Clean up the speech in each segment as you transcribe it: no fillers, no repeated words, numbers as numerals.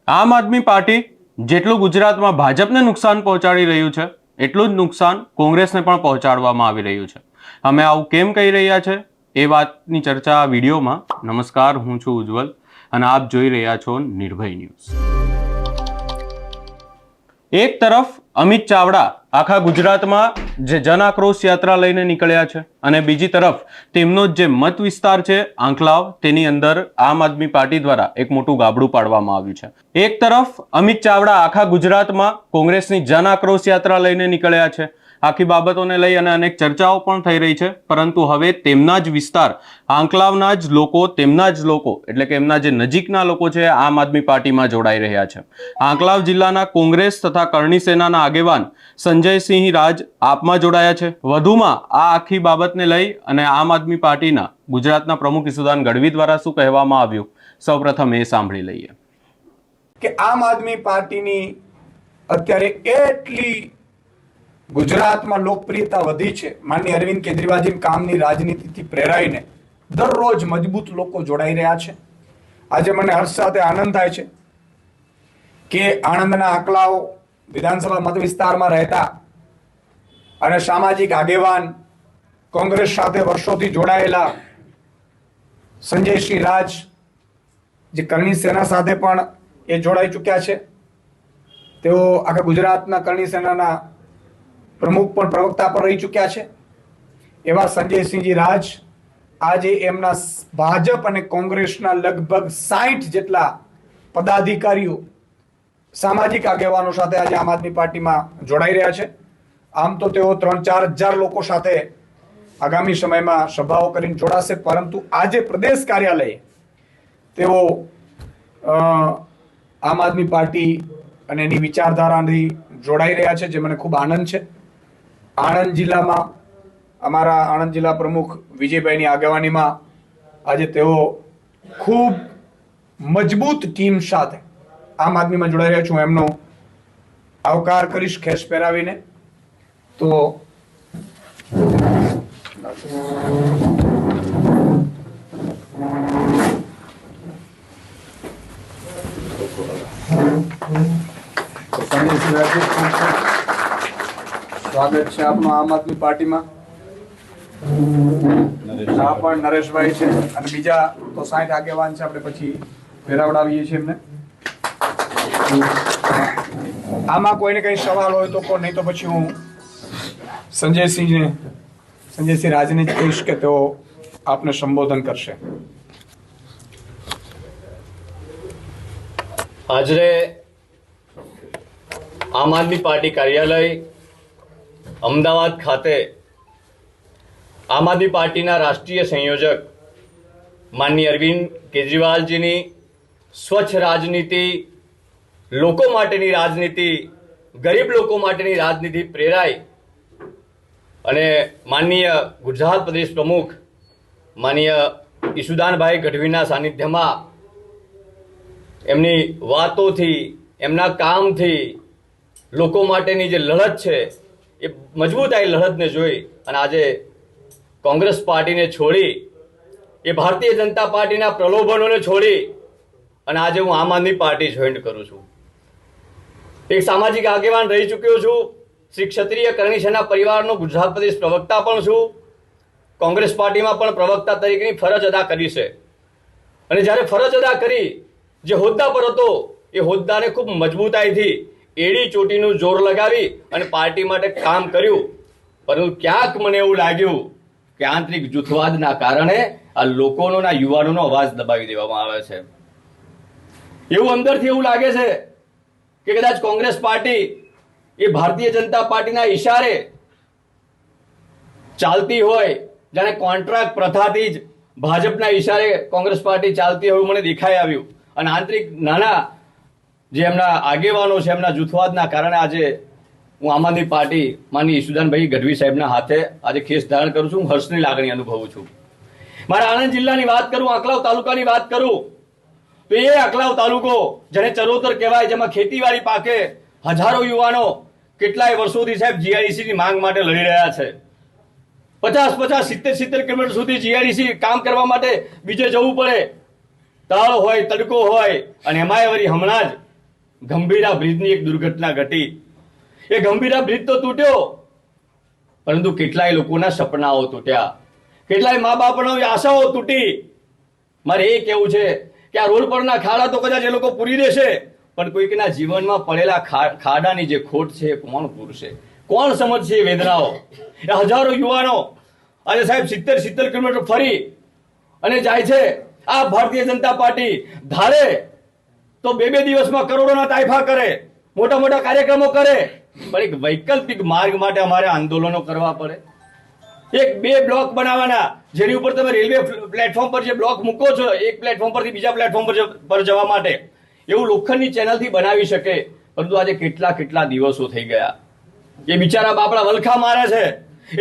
આમ આદમી પાર્ટી જેટલું ગુજરાતમાં ભાજપને નુકસાન પહોંચાડી રહ્યું છે એટલું જ નુકસાન કોંગ્રેસને પણ પહોંચાડવામાં આવી રહ્યું છે. અમે આવું કેમ કહી રહ્યા છે એ વાતની ચર્ચા આ વિડીયોમાં. નમસ્કાર, હું છું ઉજ્જવલ અને આપ જોઈ રહ્યા છો નિર્ભય ન્યૂઝ. એક તરફ અમિત ચાવડા આખા ગુજરાતમાં જે જન આક્રોશ યાત્રા લઈને નીકળ્યા છે અને બીજી તરફ તેમનો જે મત વિસ્તાર છે આંકલાવ, તેની અંદર આમ આદમી પાર્ટી દ્વારા એક મોટું ગાબડું પાડવામાં આવ્યું છે. એક તરફ અમિત ચાવડા આખા ગુજરાતમાં કોંગ્રેસની જન આક્રોશ યાત્રા લઈને નીકળ્યા છે. આખી બાબતોને લઈ અને અનેક ચર્ચાઓ પણ થઈ રહી છે, પરંતુ હવે તેમના જ વિસ્તાર આંકલાવના જ લોકો, તેમના જ લોકો એટલે કે એમના જે નજીકના લોકો છે આમ આદમી પાર્ટીમાં જોડાઈ રહ્યા છે. આંકલાવ જિલ્લાના કોંગ્રેસ તથા કરણી સેનાના આગેવાન સંજયસિંહ રાજ આપમાં જોડાયા છે. વધુમાં આ આખી બાબતને લઈ અને આમ આદમી પાર્ટીના ગુજરાતના પ્રમુખ ઈસુદાન ગઢવી દ્વારા શું કહેવામાં આવ્યું, સૌપ્રથમ એ સાંભળી લઈએ. કે આમ આદમી પાર્ટીની અત્યારે એટલી ગુજરાતમાં લોકપ્રિયતા વધી છે. માનનીય અરવિંદ કેજરીવાલજી કામની રાજનીતિથી પ્રેરાઈને દરરોજ મજબૂત લોકો જોડાઈ રહ્યા છે. આજે મને હર્ષ સાથે આનંદ થાય છે કે આણંદના આંકલાવ વિધાનસભા મત વિસ્તારમાં રહેતા અને સામાજિક આગેવાન, કોંગ્રેસ સાથે વર્ષોથી જોડાયેલા સંજયસિંહ રાજ, જે કરણી સેના સાથે પણ એ જોડાઈ ચૂક્યા છે. તેઓ આખા ગુજરાતના કરણી સેનાના પ્રમુખ પણ, પ્રવક્તા પણ રહી ચૂક્યા છે. એવા સંજયસિંહજી રાજ આજે એમના ભાજપ અને કોંગ્રેસના લગભગ 60 જેટલા પદાધિકારીઓ, સામાજિક આગેવાનો સાથે આજે આમ આદમી પાર્ટીમાં જોડાઈ રહ્યા છે. આમ તો તેઓ 3-4 હજાર લોકો સાથે આગામી સમયમાં સભાઓ કરીને જોડાશે, પરંતુ આજે પ્રદેશ કાર્યાલયે તેઓ આમ આદમી પાર્ટી અને એની વિચારધારાથી જોડાઈ રહ્યા છે, જે મને ખૂબ આનંદ છે. આણંદ જિલ્લામાં અમારા આણંદ જિલ્લા પ્રમુખ વિજયભાઈની આગેવાનીમાં આજે તેઓ ખૂબ મજબૂત ટીમ સાથે આમ આદમીમાં જોડાઈ રહ્યા છું. એમનો આવકાર કરીશ ખેસ પહેરાવીને. તો સ્વાગત છે આપનું આમ આદમી પાર્ટીમાં. આ પણ નરેશભાઈ છે અને બીજા તો 60 આગેવાન છે. આપણે પછી ફેરાવડાવીએ છીએ એમને. આમાં કોઈને કઈ સવાલ હોય તો કોઈ, નહીં તો પછી હું સંજયસિંહ રાજને જ કહીશ કે તેઓ આપને સંબોધન કરશે. આજે આમ આદમી પાર્ટી કાર્યાલય અમદાવાદ ખાતે આમ આદમી પાર્ટીના રાષ્ટ્રીય સંયોજક માનનીય અરવિંદ કેજરીવાલજીની સ્વચ્છ રાજનીતિ, લોકો માટેની રાજનીતિ, ગરીબ લોકો માટેની રાજનીતિ પ્રેરાય અને માનનીય ગુજરાત પ્રદેશ પ્રમુખ માનનીય ઈસુદાનભાઈ ગઢવીના સાનિધ્યમાં એમની વાતોથી, એમના કામથી લોકો માટેની જે લડત છે એ મજબૂતાઈ લડતને જોઈ અને આજે કોંગ્રેસ પાર્ટીને છોડી, એ ભારતીય જનતા પાર્ટીના પ્રલોભનોને છોડી અને આજે હું આમ આદમી પાર્ટી જોઈન કરું છું. એક સામાજિક આગેવાન રહી ચૂક્યો છું. શ્રી ક્ષત્રિય કરણી સેના પરિવારનો ગુજરાત પ્રદેશ પ્રવક્તા પણ છું. કોંગ્રેસ પાર્ટીમાં પણ પ્રવક્તા તરીકેની ફરજ અદા કરી છે. અને જ્યારે ફરજ અદા કરી, જે હોદ્દા પર હતો એ હોદ્દાને ખૂબ મજબૂતાઈથી એડી ચોટીનું જોર લગાવી અને પાર્ટી માટે કામ કર્યું. પરંતુ ક્યાંક મને એવું લાગ્યું કે આંતરિક જૂથવાદના કારણે આ લોકોનો, યુવાનોનો અવાજ દબાવી દેવામાં આવે છે. એવું અંદરથી એવું લાગે છે કે કદાચ કોંગ્રેસ પાર્ટી એ ભારતીય જનતા પાર્ટીના ઈશારે ચાલતી હોય, જાણે કોન્ટ્રાક્ટ પ્રથાથી જ ભાજપના ઈશારે કોંગ્રેસ પાર્ટી ચાલતી હોય મને દેખાઈ આવ્યું. અને આંતરિક નાના જે એમના આગેવાનો છે, એમના જૂથવાદના કારણે આજે હું આમ આદમી પાર્ટી માનનીય ઈસુદાનભાઈ ગઢવી સાહેબના હાથે આજે કેસ ધારણ કરું છું. હર્ષની લાગણી અનુભવું છું. મારા આણંદ જિલ્લાની વાત કરું, આંકલાવ તાલુકાની વાત કરું તો એ આંકલાવ તાલુકો જેને ચરોતર કહેવાય, જેમાં ખેતીવાડી પાકે, હજારો યુવાનો કેટલાય વર્ષોથી સાહેબ જીઆઈડીસી ની માંગ માટે લડી રહ્યા છે. 50-50, 70-70 કિલોમીટર સુધી જીઆઈડીસી કામ કરવા માટે બીજે જવું પડે. તાળ હોય, તડકો હોય અને એમાંય વળી હમણાં જ ગંભીરા બ્રિજની એક દુર્ઘટના ઘટી. એ ગંભીરા બ્રિજ તો તૂટ્યો, પરંતુ કેટલાય લોકોના સપનાઓ તૂટ્યા, કેટલાય મા બાપની આશાઓ તૂટી. મારે એ કહેવું છે કે આ રોડ પરના ખાડા તો કદાચ એ લોકો પૂરી દેશે, પણ કોઈકના જીવનમાં પડેલા ખાડાની જે ખોટ છે એ કોણ પૂરશે, કોણ સમજશે એ વેદનાઓ? એ હજારો યુવાનો આજે સાહેબ 70 કિલોમીટર ફરી અને જાય છે. આ ભારતીય જનતા પાર્ટી ધારે તો 2 દિવસમાં કરોડોના તાઇફા કરે, મોટા મોટા કાર્યક્રમો કરે, પણ એક વૈકલ્પિક માર્ગ માટે અમારે આંદોલનો કરવા પડે. 1-2 બ્લોક બનાવવાના, જેની ઉપર તમે રેલવે પ્લેટફોર્મ પર જે બ્લોક મૂકો છો એક પ્લેટફોર્મ પરથી બીજા પ્લેટફોર્મ પર જવા માટે, એવું લોખંડની ચેનલથી બનાવી શકે. પરંતુ આજે કેટલા દિવસો થઈ ગયા. એ બિચારા બાપડા વલખા મારે છે.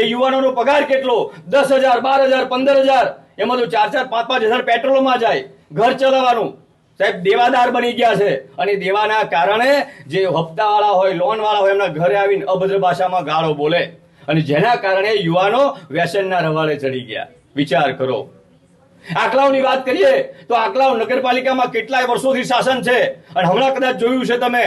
એ યુવાનોનો પગાર કેટલો? 10,000, 12,000, 15,000, એમાં તો 4,000, 5,000 પેટ્રોલમાં જાય. ઘર ચલાવવાનું સાહેબ દેવાદાર બની ગયા છે. અને દેવાના કારણે જે હપ્તાવાળા હોય, લોનવાળા હોય, એમના ઘરે આવીને અભદ્ર ભાષામાં ગાળો બોલે, અને જેના કારણે યુવાનો વ્યસનના રવાડે ચડી ગયા. વિચાર કરો. આંકલાઓની વાત કરીએ તો આંકલાઓ નગરપાલિકામાં કેટલાય વર્ષોથી શાસન છે. અને હમણાં કદાચ જોયું છે તમે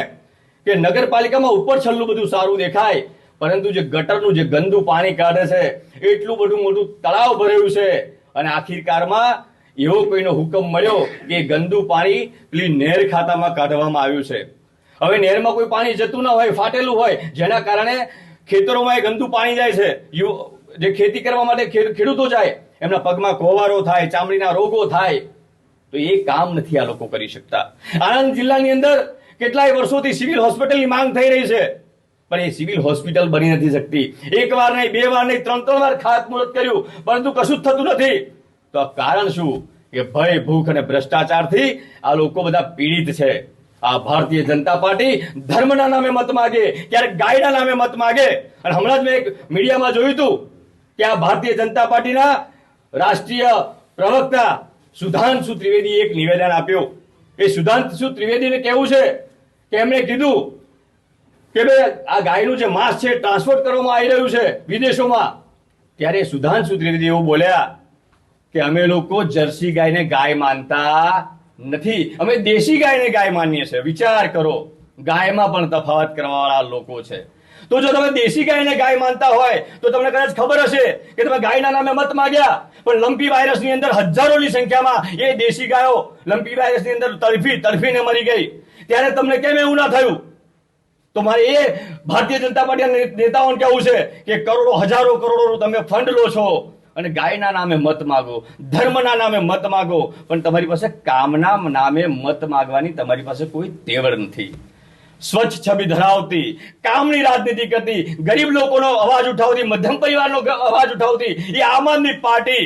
કે નગરપાલિકામાં ઉપર છલ્લું બધું સારું દેખાય, પરંતુ જે ગટરનું જે ગંદુ પાણી કાઢે છે, એટલું બધું મોટું તળાવ ભરેલું છે. અને આખિરકારમાં એવો કોઈનો હુકમ મળ્યો કે ગંદુ પાણી પેલી નહેર ખાતામાં કાઢવામાં આવ્યું છે. હવે નહેરમાં કોઈ પાણી જતું ન હોય, ફાટેલું હોય, જેના કારણે ખેતરોમાં એ ગંદુ પાણી જાય છે. જે ખેતી કરવા માટે ખેડૂતો જાય, એમના પગમાં કોવારો થાય, ચામડીના રોગો થાય. તો એ કામ નથી આ લોકો કરી શકતા. આણંદ જિલ્લાની અંદર કેટલાય વર્ષોથી સિવિલ હોસ્પિટલની માંગ થઈ રહી છે, પણ એ સિવિલ હોસ્પિટલ બની નથી શકતી. 1 વાર નહીં, 2 વાર નહીં, 3 વાર ખાતમુહૂર્ત કર્યું, પરંતુ કશું જ થતું નથી. તો આ કારણ શું? કે ભય, ભૂખ અને ભ્રષ્ટાચારથી આ લોકો બધા પીડિત છે. આ ભારતીય જનતા પાર્ટી ધર્મના નામે મત માગે, ક્યારેક ગાયના નામે મત માગે. અને હમણાં જ મેં એક મીડિયામાં જોયું હતું કે આ ભારતીય જનતા પાર્ટીના રાષ્ટ્રીય પ્રવક્તા સુધાંશુ ત્રિવેદીએ એક નિવેદન આપ્યું. એ સુધાંશુ ત્રિવેદીને કહેવું છે કે એમણે કીધું કે ભાઈ આ ગાયનું જે માંસ છે ટ્રાન્સપોર્ટ કરવામાં આવી રહ્યું છે વિદેશોમાં. ત્યારે સુધાંશુ ત્રિવેદી એવું બોલ્યા કે અમે લોકો જર્સી ગાયને ગાય માનતા નથી, અમે દેશી ગાયને ગાય માનીએ છીએ. વિચાર કરો, ગાયમાં પણ તફાવત કરવાવાળા લોકો છે. તો જો તમે દેશી ગાયને ગાય માનતા હોય તો તમને કદાચ ખબર હશે કે તમે ગાયના નામે મત માંગ્યા, પણ લંપી વાયરસની અંદર હજારોની સંખ્યામાં એ દેશી ગાયો લંપી વાયરસની અંદર તડફીને મરી ગઈ. ત્યારે તમને કેમ એવું ના થયું? તો મારે એ ભારતીય જનતા પાર્ટીના નેતાઓને કહેવું છે કે કરોડો, હજારો કરોડો તમે ફંડ લો છો અને ગાયના નામે મત માગો, ધર્મના નામે મત માગો, પણ તમારી પાસે કામના નામે મત માગવાની તમારી પાસે કોઈ તેવડ નથી. સ્વચ્છ છબી ધરાવતી, કામની રાજનીતિ કરતી, ગરીબ લોકોનો અવાજ ઉઠાવતી, મધ્યમ પરિવારનો અવાજ ઉઠાવતી એ આમ આદમી પાર્ટી,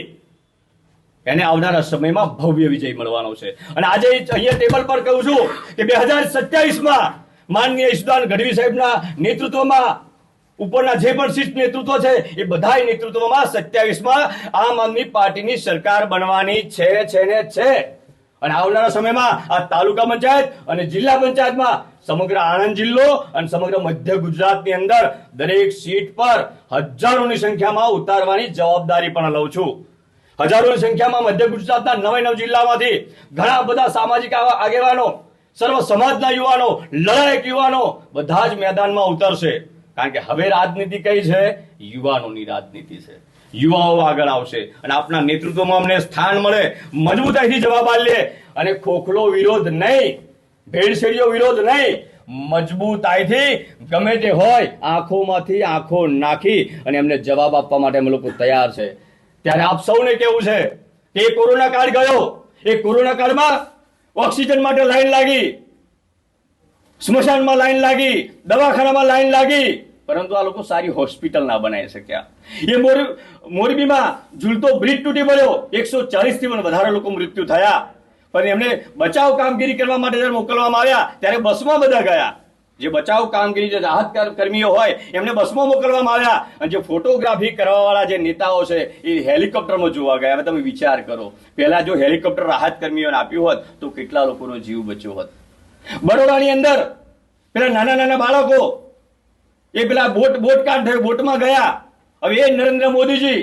એને આવનારા સમયમાં ભવ્ય વિજય મળવાનો છે. અને આજે અહીંયા ટેબલ પર કહું છું કે 2027માં માનનીય ઈશુદાન ગઢવી સાહેબના નેતૃત્વમાં ઉપરના જે પણ શિષ્ટ નેતૃત્વ છે એ બધાય નેતૃત્વમાં 27માં આમ આદમી પાર્ટીની સરકાર બનવાની છે. અને આવનારા સમયમાં આ તાલુકા પંચાયત અને જિલ્લા પંચાયતમાં સમગ્ર આણંદ જિલ્લો અને સમગ્ર મધ્ય ગુજરાતની અંદર દરેક સીટ પર હજારોની સંખ્યામાં ઉતારવાની જવાબદારી પણ લઉં છું. હજારોની સંખ્યામાં મધ્ય ગુજરાતના 9 જિલ્લામાંથી ઘણા બધા સામાજિક આગેવાનો, સર્વ સમાજના યુવાનો, લડાયક યુવાનો બધા જ મેદાનમાં ઉતરશે. કારણ કે હવે રાજનીતિ કઈ છે? યુવાનોની રાજનીતિ છે. યુવાઓ આગળ આવશે અને આપના નેતૃત્વમાં અમને સ્થાન મળે, મજબૂતાઈથી જવાબ આપીએ અને ખોખલો વિરોધ નહીં, ભેળસેળીયો વિરોધ નહીં, મજબૂતાઈથી ગમે તે હોય આંખોમાંથી આંખો નાખી અને એમને જવાબ આપવા માટે અમે લોકો તૈયાર છે. ત્યારે આપ સૌને કેવું છે કે એ કોરોના કાળ ગયો, એ કોરોના કાળમાં ઓક્સિજન માટે લાઈન લાગી, સ્મશાનમાં લાઈન લાગી, દવાખાનામાં લાઈન લાગી, પરંતુ આ લોકો સારી હોસ્પિટલ ના બનાવી શક્યા. એ મોરબીમાં ઝૂલતો બ્રિજ તૂટી પડ્યો, 140 થી પણ વધારે લોકો મૃત્યુ થયા, પણ એમને બચાવ કામગીરી કરવા માટે જ્યારે મોકલવામાં આવ્યા ત્યારે બસમાં બધા ગયા. જે બચાવ કામગીરી, જે રાહત કર્મીઓ હોય એમને બસમાં મોકલવામાં આવ્યા, અને જે ફોટોગ્રાફી કરવાવાળા જે નેતાઓ છે એ હેલિકોપ્ટરમાં જોવા ગયા. હવે તમે વિચાર કરો, પહેલા જો હેલિકોપ્ટર રાહત કર્મીઓને આપ્યું હોત તો કેટલા લોકોનો જીવ બચ્યો હોત. બરોડાની અંદર પેલા નાના બાળકો એ પેલા બોટકાંડ થયો, બોટમાં ગયા. હવે એ નરેન્દ્ર મોદીજી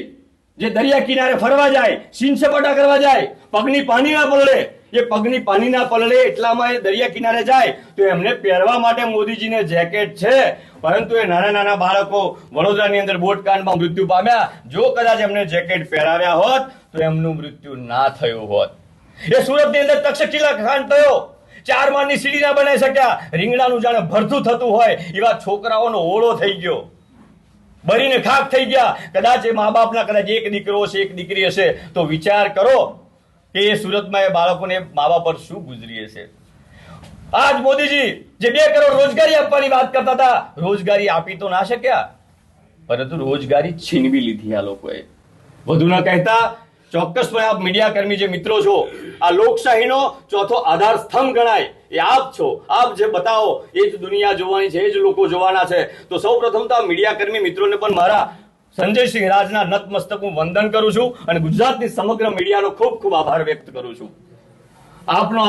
જે દરિયા કિનારે ફરવા જાય, સીન સપાટા કરવા જાય, પગની પાણી ના પલળે, એ પગની પાણી ના પલળે એટલામાં એ દરિયા કિનારે જાય તો એમને પહેરવા માટે મોદીજીને જેકેટ છે, પરંતુ એ નાના નાના બાળકો વડોદરાની અંદર બોટકાંડમાં મૃત્યુ પામ્યા. જો કદાચ એમને જેકેટ પહેરાવ્યા હોત તો એમનું મૃત્યુ ના થયું હોત. એ સુરતની અંદર તક્ષશિલા કાંડ થયો, 4 માળની સીડી ના બનાવી શક્યા, રીંગણાનું જાણે ભરતું થતું હોય એવા છોકરાઓનો ઓળો થઈ ગયો, બળીને ખાક થઈ ગયા. કદાચ એ મા બાપના કદાચ એક દીકરો હશે, એક દીકરી હશે, તો વિચાર કરો કે એ સુરતમાં એ બાળકોને મા બાપ પર શું ગુજરી હશે. આજ મોદીજી જે 2 કરોડ રોજગારી આપવાની વાત કરતા હતા, રોજગારી આપી તો ના શક્યા, પરંતુ રોજગારી છીનવી લીધી આ લોકોએ. વધુ ન કહેતા ચોક્કસપણે આપ મીડિયા કર્મી જે મિત્રો છો, આ લોકશાહીનો ચોથો આધાર સ્તંભ ગણાય એ આપ છો. આપ જે બતાવો એ જ દુનિયા જોવાની છે, એ જ લોકો જોવાના છે. તો સૌ પ્રથમ તો આ મીડિયા કર્મી મિત્રોને પણ મારા સંજયસિંહ રાજના નતમસ્તક હું વંદન કરું છું અને ગુજરાતની સમગ્ર મીડિયાનો ખૂબ ખૂબ આભાર વ્યક્ત કરું છું. આપનો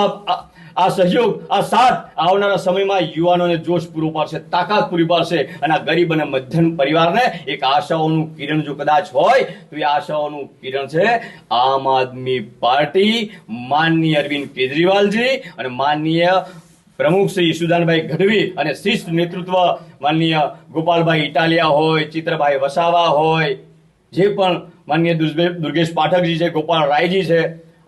આ સહયોગ, આ સાથ આવનારા સમયમાં યુવાનોને જોશ પૂરો પાડશે, તાકાત પૂરી પાડશે અને આ ગરીબ અને મધ્યમ પરિવારને એક આશાઓનું કિરણ જો કદાચ હોય તો એ આશાઓનું કિરણ છે આમ આદમી પાર્ટી, માનનીય અરવિંદ કેજરીવાલજી અને માનનીય પ્રમુખ શ્રી ઈશુદાનભાઈ ગઢવી અને શિસ્ત નેતૃત્વ માનનીય ગોપાલભાઈ ઇટાલિયા હોય, ચિત્રભાઈ વસાવા હોય, જે પણ માનનીય દુર્ગેશ પાઠકજી છે, ગોપાલ રાયજી છે,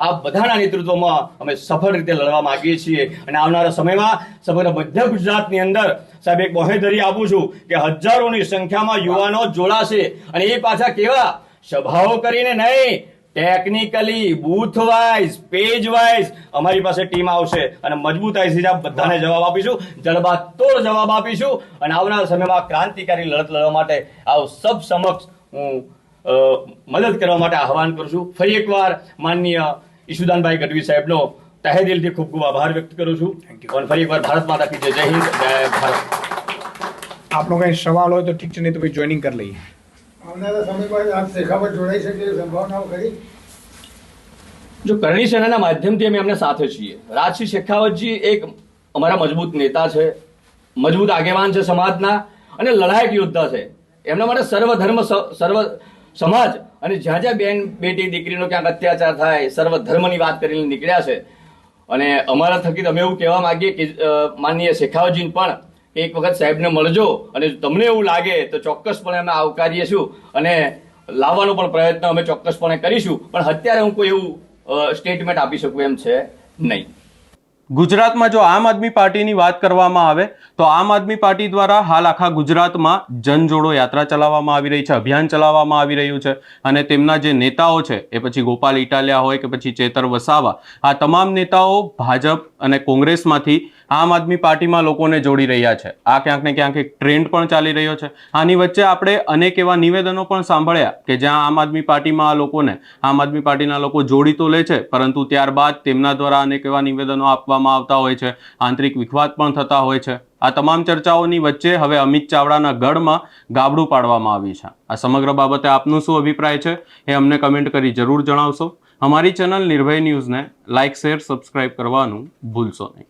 આ બધાના નેતૃત્વમાં અમે સફળ રીતે લડવા માંગીએ છીએ. અને આવનારા સમયમાં સમગ્ર મધ્ય ગુજરાતની અંદર સાહેબ એક બાંહેધરી આપું છું કે હજારોની સંખ્યામાં યુવાનો જોડાશે અને એ પાછા કેવા સભાઓ કરીને નહીં, technically booth wise, page wise અમારી પાસે ટીમ આવશે અને મજબૂતાઈથી આપ બધાને જવાબ આપીશું, જડબાતોડ જવાબ આપીશું અને આવનારા સમયમાં ક્રાંતિકારી લડત લડવા માટે આપ સબ સમક્ષ હું મદદ કરવા માટે આહવાન કરું છું. ફરી એકવાર માનનીય ઈશુદાનભાઈ ગઢવી સાહેબનો તહે દિલથી ખૂબ ખૂબ આભાર વ્યક્ત કરું છું અને ફરી એકવાર ભારત માતા કી જય. જય હિન્દ, જય ભારત. આપનો કઈ સવાલ હોય તો ઠીક છે, નહીં તો પછી જોઈનિંગ કરી લઈએ. આવનારા સમયમાં આપ શેખાવત જોડાઈ શકે એવી સંભાવનાઓ ખરી? જો કરણી સેનાના માધ્યમથી અમે એમને સાથે છીએ. રાજસિંહ શેખાવતજી એક અમારા મજબૂત નેતા છે, મજબૂત આગેવાન છે સમાજના અને લડાયક યોદ્ધા છે. એમના માટે સર્વધર્મ સર્વ સમાજ અને જ્યાં જ્યાં બેન બેટી દીકરીનો ક્યાંક અત્યાચાર થાય, સર્વ ધર્મની વાત કરીને નીકળ્યા છે. અને અમારા થકી અમે એવું કહેવા માંગીએ કે માનનીય શેખાવતજીને પણ એક વખત સાહેબને મળજો અને તમને એવું લાગે તો ચોક્કસપણે અમે આવકારીશું અને લાવવાનો પણ પ્રયત્ન અમે ચોક્કસપણે કરીશું. પણ અત્યારે હું કોઈ એવું સ્ટેટમેન્ટ આપી શકું એમ છે નહીં. ગુજરાતમાં જો આમ આદમી પાર્ટીની વાત કરવામાં આવે તો આમ આદમી પાર્ટી દ્વારા હાલ આખા ગુજરાતમાં જન જોડો યાત્રા ચલાવવામાં આવી રહી છે, અભિયાન ચલાવવામાં આવી રહ્યું છે અને તેમના જે નેતાઓ છે એ પછી ગોપાલ ઇટાલિયા હોય કે પછી ચેતર વસાવા, આ તમામ નેતાઓ ભાજપ અને કોંગ્રેસમાંથી આમ આદમી પાર્ટીમાં લોકોને જોડી રહ્યા છે. આ ક્યાંક ને ક્યાંક એક ટ્રેન્ડ પણ ચાલી રહ્યો છે. આની વચ્ચે આપણે અનેક એવા નિવેદનો પણ સાંભળ્યા કે જ્યાં આમ આદમી પાર્ટીમાં આ લોકોને આમ આદમી પાર્ટીના લોકો જોડી તો લે છે, પરંતુ ત્યારબાદ તેમના દ્વારા અનેક એવા નિવેદનો આપવામાં આવતા હોય છે, આંતરિક વિખવાદ પણ થતા હોય છે. આ તમામ ચર્ચાઓની વચ્ચે હવે અમિત ચાવડાના ગઢમાં ગાબડું પાડવામાં આવ્યું છે. આ સમગ્ર બાબતે આપનું શું અભિપ્રાય છે એ અમને કમેન્ટ કરી જરૂર જણાવશો. અમારી ચેનલ નિર્ભય ન્યૂઝને લાઇક, શેર, સબસ્ક્રાઇબ કરવાનું ભૂલશો નહીં.